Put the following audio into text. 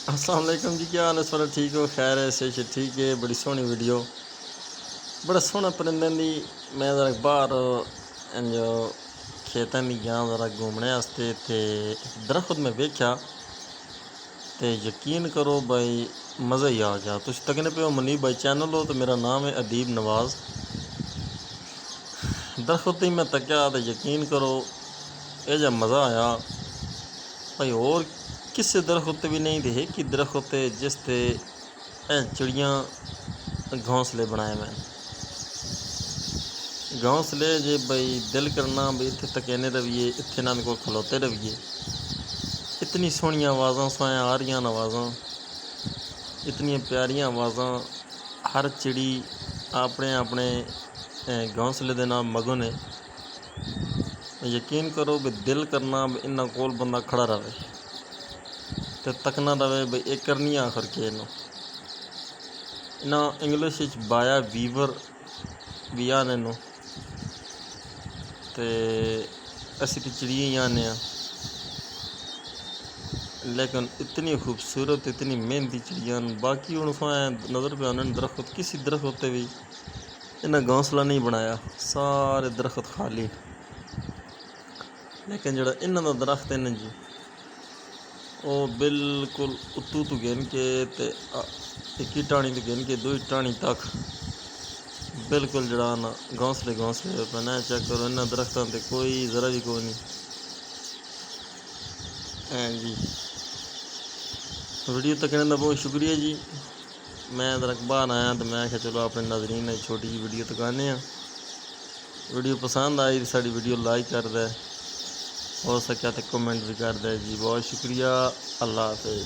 अस्सलाम वालेकुम जी, क्या हाल है? सारा ठीक हो? खैर है? से ठीक है। बड़ी सोहनी वीडियो, बड़ा सोहना परिंदे दी। मैं जरा बाहर जो खेतों दी गया जरा घूमने वास्ते, ते दरख्त में वेख्या ते यकीन करो भाई मज़ा ही आ गया। तुम तकने पे हो मुनीब भाई चैनल हो, तो मेरा नाम है अदीब नवाज़। दरख्त ही मैं तक्या तो यकीन करो ये जब मज़ा आया भाई, और किसी दरख्त भी नहीं थे कि दरख्त जिसते चिड़ियाँ घोंसले बनाए मैं। घोंसले जे बई दिल करना बई इत्थे तकैने रहिए, इत्थे इन्हां कोल खलोते रहिए। इतनी सोहनियां आवाज़ां सोयां आ रही आवाज़ां, इतनी प्यारियां आवाज़ां। हर चिड़ी अपने अपने घोंसले दे नाल मगन है। यकीन करो भी दिल करना भी इन्हां कोल बंदा खड़ा रहे ते तकना रहे बई ये करनी आखिर के इन्हों। इन्हां इंग्लिश विच बायावीवर भी आने इन्हों, ते असीं तो चिड़ियां ही आने आ, लेकिन इतनी खूबसूरत इतनी मेहनती चिड़ियां। बाकी हुण नज़र पे आने दरख्त, किसी दरख्त भी इन्हें घोंसला नहीं बनाया, सारे दरख्त खाली। लेकिन जिहड़ा इन्हां दा दरख्त है ना जी, वो बिल्कुल उत्तू तो गिन के ते एक ही टाणी तो गिन के दो ही टाणी तक बिल्कुल जड़ा ना घोंसले पैना चेक करो। इन्हां दरख्तों ते कोई ज़रा भी कोई नहीं है जी। वीडियो तकने का बहुत शुक्रिया जी। मैं जरा बाहर आया तो मैं चलो अपने नाज़रीन छोटी जी वीडियो तकाने। वीडियो पसंद आई तो साड़ी वीडियो लाइक कर दे, हो सके तो कमेंट भी कर दे जी। बहुत शुक्रिया। अल्लाह हाफिज़।